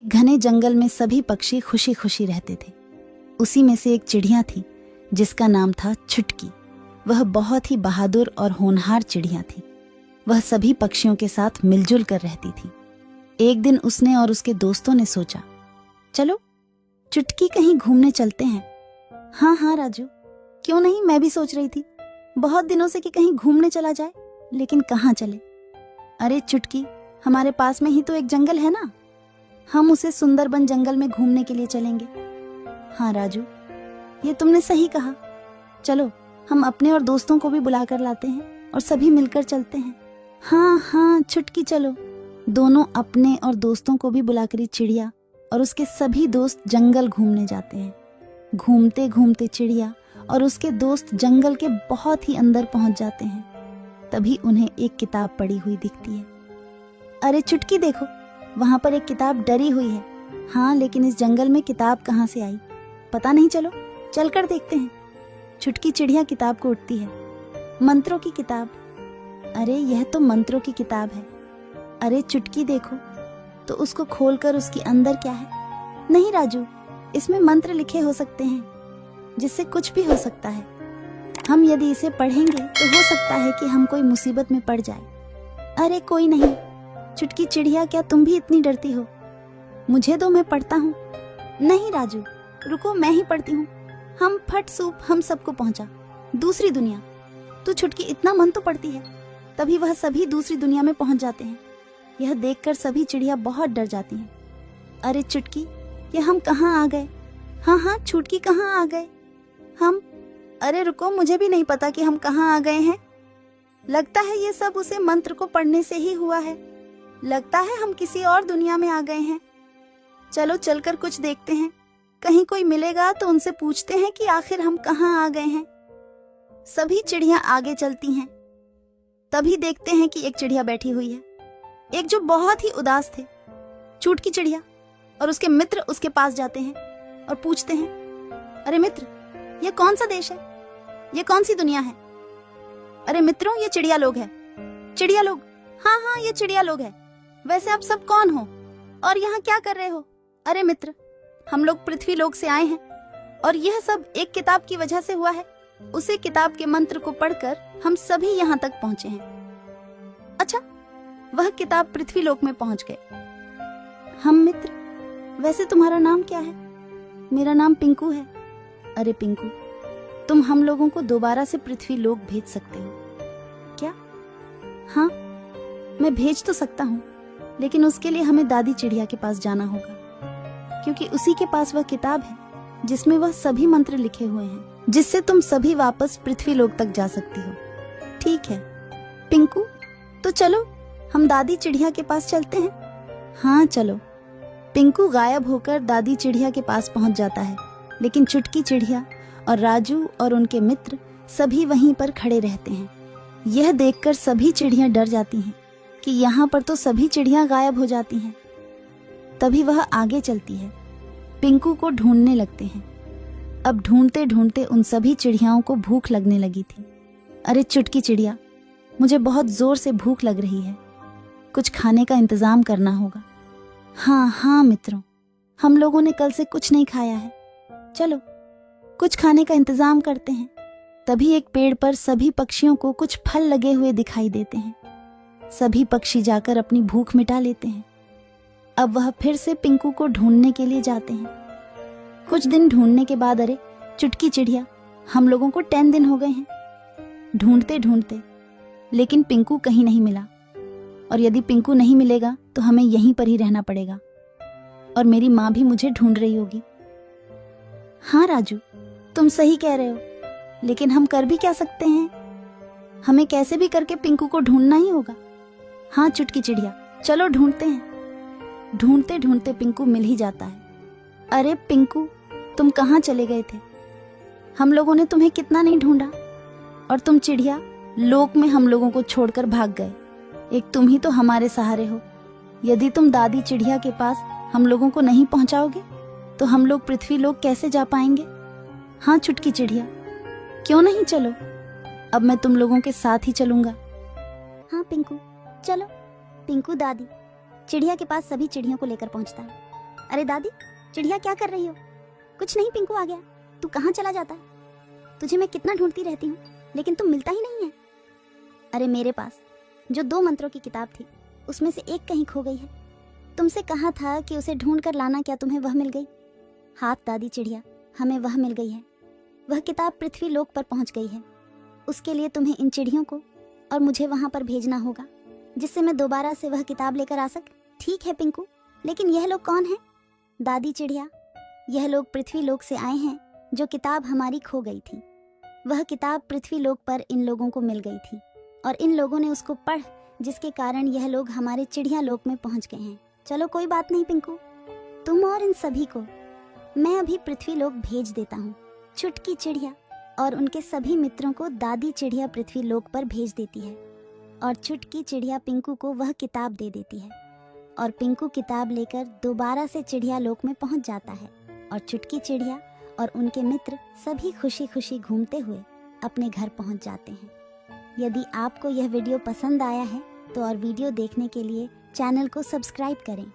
घने जंगल में सभी पक्षी खुशी खुशी रहते थे। उसी में से एक चिड़िया थी जिसका नाम था छुटकी। वह बहुत ही बहादुर और होनहार चिड़िया थी। वह सभी पक्षियों के साथ मिलजुल कर रहती थी। एक दिन उसने और उसके दोस्तों ने सोचा, चलो चुटकी कहीं घूमने चलते हैं। हाँ हाँ राजू, क्यों नहीं, मैं भी सोच रही थी बहुत दिनों से कि कहीं घूमने चला जाए, लेकिन कहाँ चले। अरे चुटकी, हमारे पास में ही तो एक जंगल है ना, हम उसे सुंदरबन जंगल में घूमने के लिए चलेंगे। हाँ राजू, ये तुमने सही कहा। चलो हम अपने और दोस्तों को भी बुला कर लाते हैं और सभी मिलकर चलते हैं। हाँ हाँ चुटकी, चलो। दोनों अपने और दोस्तों को भी बुलाकर चिड़िया और उसके सभी दोस्त जंगल घूमने जाते हैं। घूमते घूमते चिड़िया और उसके दोस्त जंगल के बहुत ही अंदर पहुंच जाते हैं। तभी उन्हें एक किताब पड़ी हुई दिखती है। अरे चुटकी देखो, वहां पर एक किताब डरी हुई है। हाँ, लेकिन इस जंगल में किताब कहाँ से आई पता नहीं, चलो चलकर देखते हैं। छुटकी चिड़िया किताब को उठती है। मंत्रों की किताब। अरे यह तो मंत्रों की किताब है। अरे चुटकी देखो तो उसको खोलकर उसके अंदर क्या है। नहीं राजू, इसमें मंत्र लिखे हो सकते हैं जिससे कुछ भी हो सकता है। हम यदि इसे पढ़ेंगे तो हो सकता है कि हम कोई मुसीबत में पड़ जाए। अरे कोई नहीं चुटकी चिड़िया, क्या तुम भी इतनी डरती हो? मुझे दो, मैं पढ़ता हूँ। नहीं राजू, रुको, मैं ही पढ़ती हूँ। हम फट सूप हम सबको पहुंचा दूसरी दुनिया। तू छुटकी इतना मन तो पड़ती है। तभी वह सभी दूसरी दुनिया में पहुंच जाते हैं। यह देखकर सभी चिड़िया बहुत डर जाती हैं। अरे चुटकी, ये हम कहाँ आ गए? हाँ हाँ छुटकी, कहाँ आ गए हम? अरे रुको, मुझे भी नहीं पता कि हम कहाँ आ गए हैं। लगता है ये सब उसे मंत्र को पढ़ने से ही हुआ है। लगता है हम किसी और दुनिया में आ गए हैं। चलो चलकर कुछ देखते हैं, कहीं कोई मिलेगा तो उनसे पूछते हैं कि आखिर हम कहाँ आ गए हैं। सभी चिड़िया आगे चलती हैं। तभी देखते हैं कि एक चिड़िया बैठी हुई है, एक जो बहुत ही उदास थे। चुटकी चिड़िया और उसके मित्र उसके पास जाते हैं और पूछते हैं, अरे मित्र, ये कौन सा देश है? ये कौन सी दुनिया है? अरे मित्रों, ये चिड़िया लोग है। चिड़िया लोग? हाँ हाँ, ये चिड़िया लोग है। वैसे आप सब कौन हो और यहाँ क्या कर रहे हो? अरे मित्र, हम लोग पृथ्वी लोक से आए हैं और यह सब एक किताब की वजह से हुआ है। उसी किताब के मंत्र को पढ़कर हम सभी यहाँ तक पहुंचे हैं। अच्छा, वह किताब पृथ्वी लोक में पहुंच गए। हम मित्र, वैसे तुम्हारा नाम क्या है? मेरा नाम पिंकू है। अरे पिंकू, तुम हम लोगों को दोबारा से पृथ्वी लोक भेज सकते हो क्या? हाँ, मैं भेज तो सकता हूँ, लेकिन उसके लिए हमें दादी चिड़िया के पास जाना होगा, क्योंकि उसी के पास वह किताब है जिसमें वह सभी मंत्र लिखे हुए हैं, जिससे तुम सभी वापस पृथ्वी लोक तक जा सकती हो। ठीक है पिंकू, तो चलो हम दादी चिड़िया के पास चलते हैं। हाँ चलो। पिंकू गायब होकर दादी चिड़िया के पास पहुंच जाता है, लेकिन चुटकी चिड़िया और राजू और उनके मित्र सभी वहीं पर खड़े रहते हैं। यह देखकर सभी चिड़िया डर जाती हैं कि यहाँ पर तो सभी चिड़िया गायब हो जाती हैं। तभी वह आगे चलती है, पिंकू को ढूंढने लगते हैं। अब ढूंढते ढूंढते उन सभी चिड़ियाओं को भूख लगने लगी थी। अरे चुटकी चिड़िया, मुझे बहुत जोर से भूख लग रही है, कुछ खाने का इंतजाम करना होगा। हाँ हाँ मित्रों, हम लोगों ने कल से कुछ नहीं खाया है, चलो कुछ खाने का इंतजाम करते हैं। तभी एक पेड़ पर सभी पक्षियों को कुछ फल लगे हुए दिखाई देते हैं। सभी पक्षी जाकर अपनी भूख मिटा लेते हैं। अब वह फिर से पिंकू को ढूंढने के लिए जाते हैं। कुछ दिन ढूंढने के बाद, अरे चुटकी चिड़िया, हम लोगों को 10 दिन हो गए हैं ढूंढते ढूंढते, लेकिन पिंकू कहीं नहीं मिला। और यदि पिंकू नहीं मिलेगा तो हमें यहीं पर ही रहना पड़ेगा, और मेरी माँ भी मुझे ढूंढ रही होगी। हाँ राजू, तुम सही कह रहे हो, लेकिन हम कर भी क्या सकते हैं? हमें कैसे भी करके पिंकू को ढूंढना ही होगा। हाँ चुटकी चिड़िया, चलो ढूंढते हैं। ढूंढते ढूंढते पिंकू मिल ही जाता है। अरे पिंकू, तुम कहाँ चले गए थे? हम लोगों ने तुम्हें कितना नहीं ढूंढा, और तुम चिड़िया लोक में हम लोगों को छोड़कर भाग गए। एक तुम ही तो हमारे सहारे हो। यदि तुम दादी चिड़िया के पास हम लोगों को नहीं पहुंचाओगे तो हम लोग पृथ्वी लोक कैसे जा पाएंगे? हाँ चुटकी चिड़िया, क्यों नहीं, चलो, अब मैं तुम लोगों के साथ ही चलूंगा। हाँ पिंकू, चलो। पिंकू दादी चिड़िया के पास सभी चिड़ियों को लेकर पहुंचता है। अरे दादी, चिड़िया क्या कर रही हो? कुछ नहीं पिंकू आ गया। तू कहाँ चला जाता है? तुझे मैं कितना ढूंढती रहती हूँ, लेकिन तुम मिलता ही नहीं है। अरे मेरे पास जो 2 मंत्रों की किताब थी, उसमें से एक कहीं खो गई है। तुमसे कहा था कि उसे ढूंढ कर लाना, क्या तुम्हें वह मिल गई? हाँ दादी चिड़िया, हमें वह मिल गई है। वह किताब पृथ्वी लोक पर पहुंच गई है। उसके लिए तुम्हें इन चिड़ियों को और मुझे वहां पर भेजना होगा, जिससे मैं दोबारा से वह किताब लेकर आ सक। ठीक है पिंकू, लेकिन यह लोग कौन है? दादी चिड़िया, यह लोग पृथ्वी लोक से आए हैं, जो किताब हमारी खो गई थी। वह किताब पृथ्वी लोक पर इन लोगों को मिल गई थी और इन लोगों ने उसको पढ़, जिसके कारण यह लोग हमारे चिड़िया लोक में पहुंच गए हैं। चलो कोई बात नहीं पिंकू, तुम और इन सभी को मैं अभी पृथ्वी लोक भेज देता हूँ। छुटकी चिड़िया और उनके सभी मित्रों को दादी चिड़िया पृथ्वी लोक पर भेज देती है और छुटकी चिड़िया पिंकू को वह किताब दे देती है और पिंकू किताब लेकर दोबारा से चिड़िया लोक में पहुंच जाता है और छुटकी चिड़िया और उनके मित्र सभी खुशी खुशी घूमते हुए अपने घर पहुंच जाते हैं। यदि आपको यह वीडियो पसंद आया है तो और वीडियो देखने के लिए चैनल को सब्सक्राइब करें।